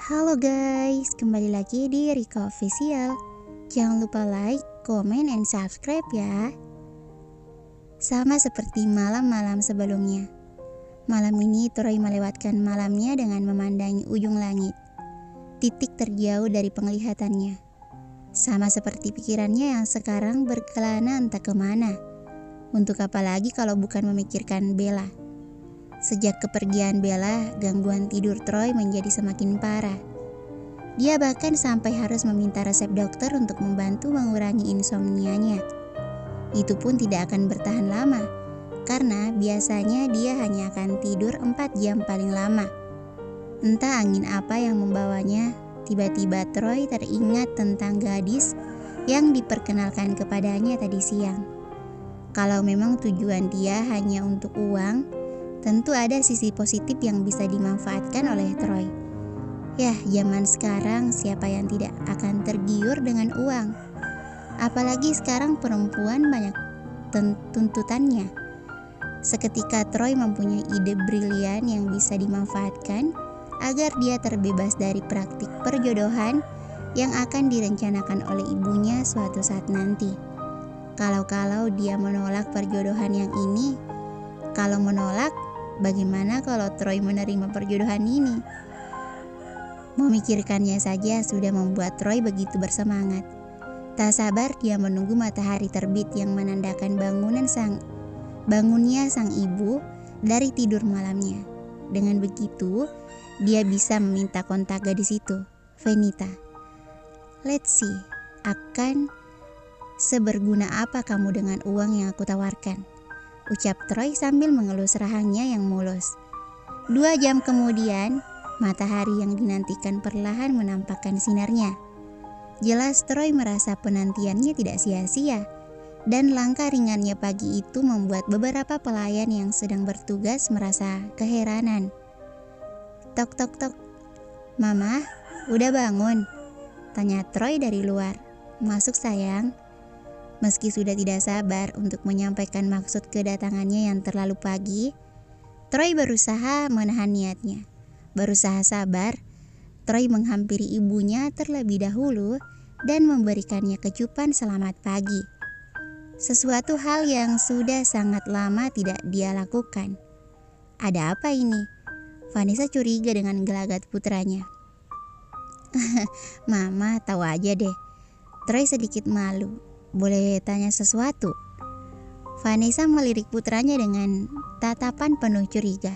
Halo guys, kembali lagi di Rika Official. Jangan lupa like, comment, and subscribe ya. Sama seperti malam-malam sebelumnya, malam ini Troy melewatkan malamnya dengan memandangi ujung langit, titik terjauh dari penglihatannya. Sama seperti pikirannya yang sekarang berkelana entah kemana. Untuk apa lagi kalau bukan memikirkan Bella. Sejak kepergian Bella, gangguan tidur Troy menjadi semakin parah. Dia bahkan sampai harus meminta resep dokter untuk membantu mengurangi insomnia-nya. Itu pun tidak akan bertahan lama, karena biasanya dia hanya akan tidur 4 jam paling lama. Entah angin apa yang membawanya, tiba-tiba Troy teringat tentang gadis yang diperkenalkan kepadanya tadi siang. Kalau memang tujuan dia hanya untuk uang, tentu ada sisi positif yang bisa dimanfaatkan oleh Troy. Yah, zaman sekarang siapa yang tidak akan tergiur dengan uang? Apalagi sekarang perempuan banyak tuntutannya. Seketika Troy mempunyai ide brilian yang bisa dimanfaatkan agar dia terbebas dari praktik perjodohan yang akan direncanakan oleh ibunya suatu saat nanti. Kalau dia menolak perjodohan yang ini, kalau menolak, bagaimana kalau Troy menerima perjodohan ini? Memikirkannya saja sudah membuat Troy begitu bersemangat. Tak sabar dia menunggu matahari terbit yang menandakan bangunnya sang ibu dari tidur malamnya. Dengan begitu, dia bisa meminta kontak gadis itu, Venita. Let's see, akan seberguna apa kamu dengan uang yang aku tawarkan? Ucap Troy sambil mengelus rahangnya yang mulus. 2 jam kemudian, matahari yang dinantikan perlahan menampakkan sinarnya. Jelas Troy merasa penantiannya tidak sia-sia, dan langkah ringannya pagi itu membuat beberapa pelayan yang sedang bertugas merasa keheranan. Tok tok tok. Mama, udah bangun? Tanya Troy dari luar. Masuk sayang. Meski sudah tidak sabar untuk menyampaikan maksud kedatangannya yang terlalu pagi, Troy berusaha menahan niatnya. Berusaha sabar, Troy menghampiri ibunya terlebih dahulu dan memberikannya kecupan selamat pagi. Sesuatu hal yang sudah sangat lama tidak dia lakukan. Ada apa ini? Vanessa curiga dengan gelagat putranya. Mama, tahu aja deh. Troy sedikit malu. Boleh tanya sesuatu? Vanessa melirik putranya dengan tatapan penuh curiga,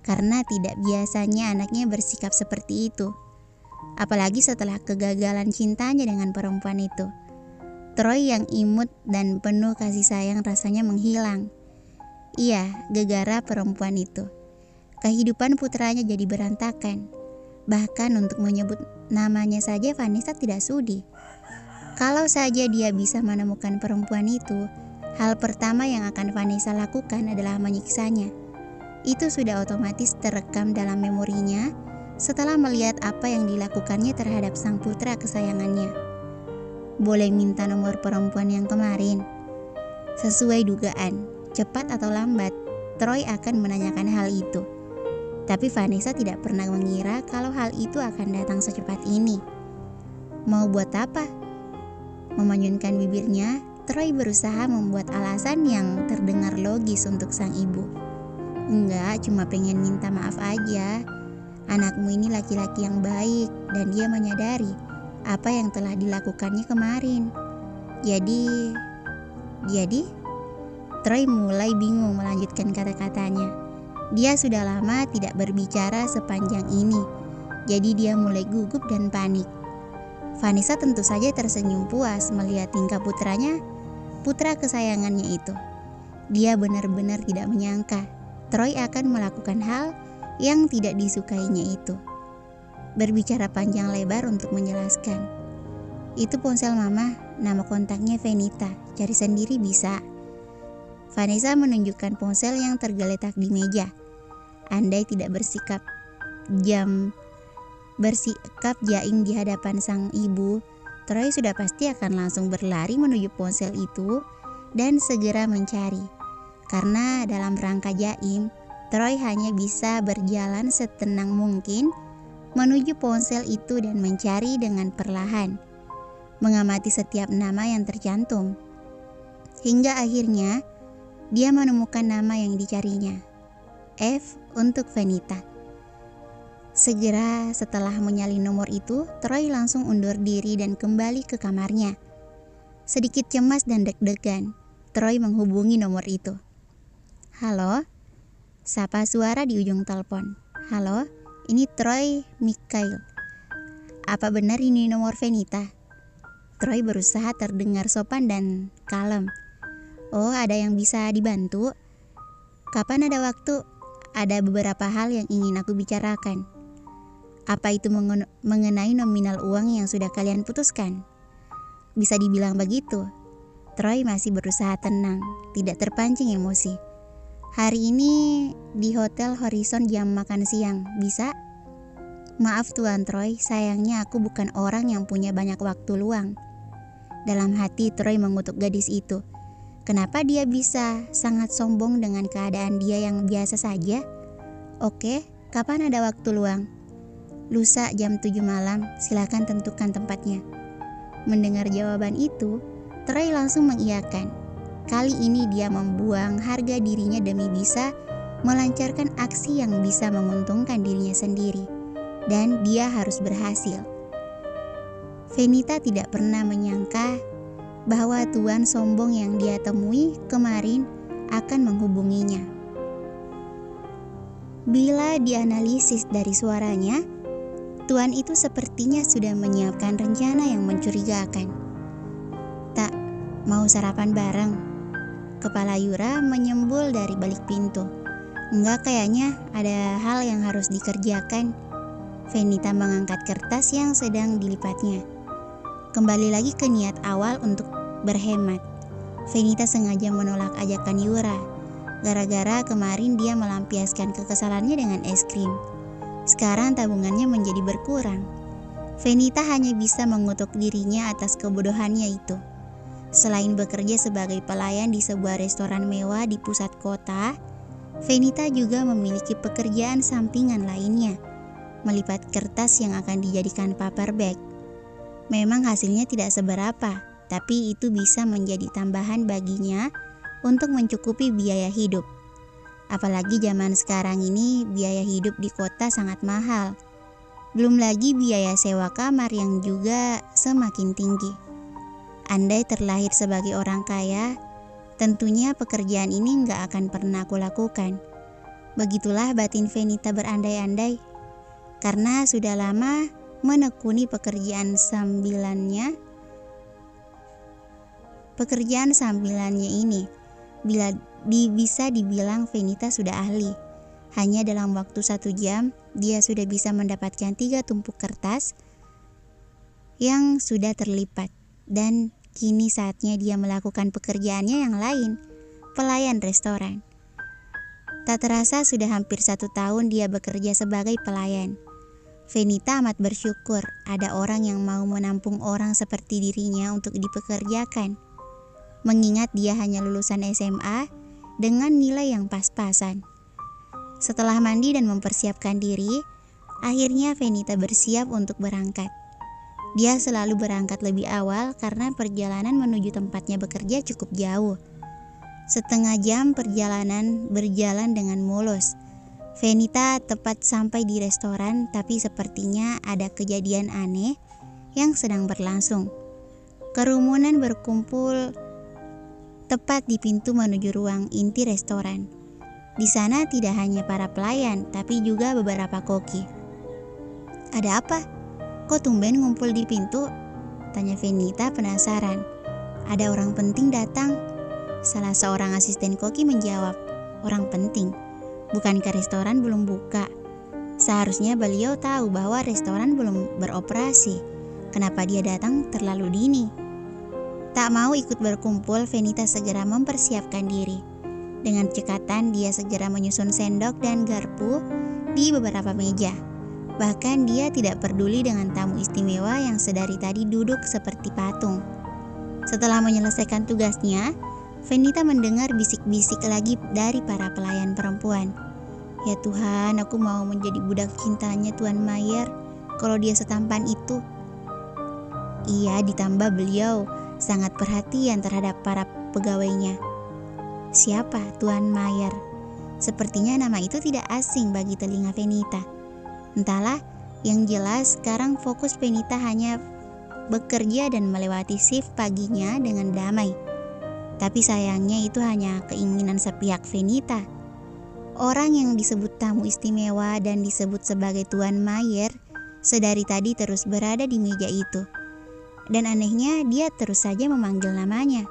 karena tidak biasanya anaknya bersikap seperti itu. Apalagi setelah kegagalan cintanya dengan perempuan itu. Troy yang imut dan penuh kasih sayang rasanya menghilang. Iya, gegara perempuan itu. Kehidupan putranya jadi berantakan. Bahkan untuk menyebut namanya saja Vanessa tidak sudi. Kalau saja dia bisa menemukan perempuan itu, hal pertama yang akan Vanessa lakukan adalah menyiksanya. Itu sudah otomatis terekam dalam memorinya setelah melihat apa yang dilakukannya terhadap sang putra kesayangannya. Boleh minta nomor perempuan yang kemarin? Sesuai dugaan, cepat atau lambat, Troy akan menanyakan hal itu. Tapi Vanessa tidak pernah mengira kalau hal itu akan datang secepat ini. Mau buat apa? Memanyunkan bibirnya, Troy berusaha membuat alasan yang terdengar logis untuk sang ibu. Enggak, cuma pengen minta maaf aja. Anakmu ini laki-laki yang baik dan dia menyadari apa yang telah dilakukannya kemarin. Jadi, Troy mulai bingung melanjutkan kata-katanya. Dia sudah lama tidak berbicara sepanjang ini, jadi dia mulai gugup dan panik. Vanessa tentu saja tersenyum puas melihat tingkah putra kesayangannya itu. Dia benar-benar tidak menyangka Troy akan melakukan hal yang tidak disukainya itu. Berbicara panjang lebar untuk menjelaskan. Itu ponsel mama, nama kontaknya Venita, cari sendiri bisa. Vanessa menunjukkan ponsel yang tergeletak di meja. Andai tidak bersikap jaim di hadapan sang ibu, Troy sudah pasti akan langsung berlari menuju ponsel itu dan segera mencari. Karena dalam rangka jaim, Troy hanya bisa berjalan setenang mungkin menuju ponsel itu dan mencari dengan perlahan, mengamati setiap nama yang tercantum. Hingga akhirnya dia menemukan nama yang dicarinya, F untuk Venita. Segera setelah menyalin nomor itu, Troy langsung undur diri dan kembali ke kamarnya. Sedikit cemas dan deg-degan, Troy menghubungi nomor itu. "Halo?" Sapa suara di ujung telepon. "Halo, ini Troy Mikhail. Apa benar ini nomor Venita?" Troy berusaha terdengar sopan dan kalem. "Oh, ada yang bisa dibantu? Kapan ada waktu? Ada beberapa hal yang ingin aku bicarakan." "Apa itu mengenai nominal uang yang sudah kalian putuskan?" "Bisa dibilang begitu." Troy masih berusaha tenang, tidak terpancing emosi. "Hari ini di Hotel Horizon jam makan siang, bisa?" "Maaf Tuan Troy, sayangnya aku bukan orang yang punya banyak waktu luang." Dalam hati Troy mengutuk gadis itu. Kenapa dia bisa sangat sombong dengan keadaan dia yang biasa saja? "Oke, kapan ada waktu luang?" "Lusa jam 7 malam, silakan tentukan tempatnya." Mendengar jawaban itu, Troy langsung mengiyakan. Kali ini dia membuang harga dirinya demi bisa melancarkan aksi yang bisa menguntungkan dirinya sendiri. Dan dia harus berhasil. Venita tidak pernah menyangka bahwa tuan sombong yang dia temui kemarin akan menghubunginya. Bila dianalisis dari suaranya, tuan itu sepertinya sudah menyiapkan rencana yang mencurigakan. "Tak, mau sarapan bareng?" Kepala Yura menyembul dari balik pintu. "Enggak, kayaknya ada hal yang harus dikerjakan." Venita mengangkat kertas yang sedang dilipatnya. Kembali lagi ke niat awal untuk berhemat. Venita sengaja menolak ajakan Yura. Gara-gara kemarin dia melampiaskan kekesalannya dengan es krim. Sekarang tabungannya menjadi berkurang. Venita hanya bisa mengutuk dirinya atas kebodohannya itu. Selain bekerja sebagai pelayan di sebuah restoran mewah di pusat kota, Venita juga memiliki pekerjaan sampingan lainnya, melipat kertas yang akan dijadikan paper bag. Memang hasilnya tidak seberapa, tapi itu bisa menjadi tambahan baginya untuk mencukupi biaya hidup. Apalagi zaman sekarang ini biaya hidup di kota sangat mahal. Belum lagi biaya sewa kamar yang juga semakin tinggi. Andai terlahir sebagai orang kaya, tentunya pekerjaan ini nggak akan pernah aku lakukan. Begitulah batin Venita berandai-andai. Karena sudah lama menekuni pekerjaan sambilannya ini. Bisa dibilang Venita sudah ahli. Hanya dalam waktu 1 jam, dia sudah bisa mendapatkan 3 tumpuk kertas yang sudah terlipat. Dan kini saatnya dia melakukan pekerjaannya yang lain, pelayan restoran. Tak terasa sudah hampir 1 tahun dia bekerja sebagai pelayan. Venita amat bersyukur ada orang yang mau menampung orang seperti dirinya untuk dipekerjakan. Mengingat dia hanya lulusan SMA dengan nilai yang pas-pasan. Setelah mandi dan mempersiapkan diri, akhirnya Venita bersiap untuk berangkat. Dia selalu berangkat lebih awal karena perjalanan menuju tempatnya bekerja cukup jauh. Setengah jam perjalanan berjalan dengan mulus. Venita tepat sampai di restoran, tapi sepertinya ada kejadian aneh yang sedang berlangsung. Kerumunan berkumpul tepat di pintu menuju ruang inti restoran. Di sana tidak hanya para pelayan, tapi juga beberapa koki. "Ada apa? Kok tumben ngumpul di pintu?" tanya Venita penasaran. "Ada orang penting datang." Salah seorang asisten koki menjawab, "Orang penting? Bukankah restoran belum buka? Seharusnya beliau tahu bahwa restoran belum beroperasi. Kenapa dia datang terlalu dini?" Tak mau ikut berkumpul, Venita segera mempersiapkan diri. Dengan cekatan, dia segera menyusun sendok dan garpu di beberapa meja. Bahkan dia tidak peduli dengan tamu istimewa yang sedari tadi duduk seperti patung. Setelah menyelesaikan tugasnya, Venita mendengar bisik-bisik lagi dari para pelayan perempuan. "Ya Tuhan, aku mau menjadi budak cintanya Tuan Mayer. kalau dia setampan itu. Iya, ditambah beliau sangat perhatian terhadap para pegawainya. Siapa? Tuan Mayer. Sepertinya nama itu tidak asing bagi telinga Venita. Entahlah, yang jelas sekarang fokus Venita hanya bekerja dan melewati shift paginya dengan damai. Tapi sayangnya itu hanya keinginan sepihak Venita. Orang yang disebut tamu istimewa dan disebut sebagai Tuan Mayer sedari tadi terus berada di meja itu. Dan anehnya dia terus saja memanggil namanya.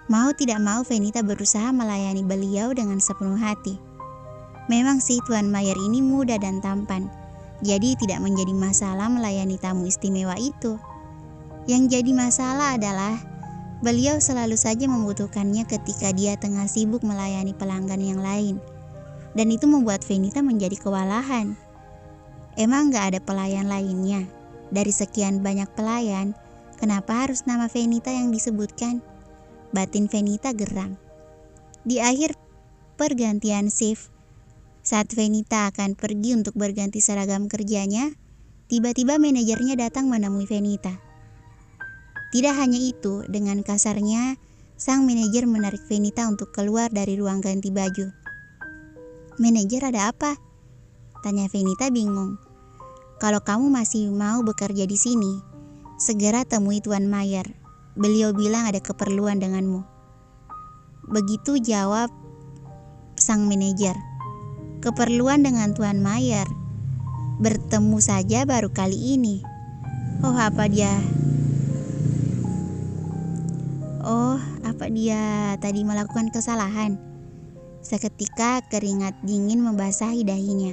Mau tidak mau Venita berusaha melayani beliau dengan sepenuh hati. Memang sih Tuan Mayer ini muda dan tampan, jadi tidak menjadi masalah melayani tamu istimewa itu. Yang jadi masalah adalah beliau selalu saja membutuhkannya ketika dia tengah sibuk melayani pelanggan yang lain. Dan itu membuat Venita menjadi kewalahan. Emang gak ada pelayan lainnya? Dari sekian banyak pelayan, kenapa harus nama Venita yang disebutkan? Batin Venita geram. Di akhir pergantian shift, saat Venita akan pergi untuk berganti seragam kerjanya, tiba-tiba manajernya datang menemui Venita. Tidak hanya itu, dengan kasarnya, sang manajer menarik Venita untuk keluar dari ruang ganti baju. "Manajer, ada apa?" tanya Venita bingung. "Kalau kamu masih mau bekerja di sini, segera temui Tuan Mayer. Beliau bilang ada keperluan denganmu." Begitu jawab sang manajer. "Keperluan dengan Tuan Mayer? Bertemu saja baru kali ini. Oh, apa dia tadi melakukan kesalahan?" Seketika keringat dingin membasahi dahinya.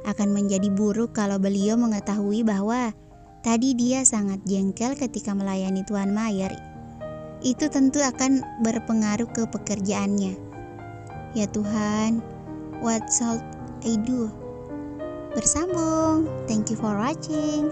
Akan menjadi buruk kalau beliau mengetahui bahwa tadi dia sangat jengkel ketika melayani Tuan Mayer. Itu tentu akan berpengaruh ke pekerjaannya. Ya Tuhan, what shall I do? Bersambung. Thank you for watching.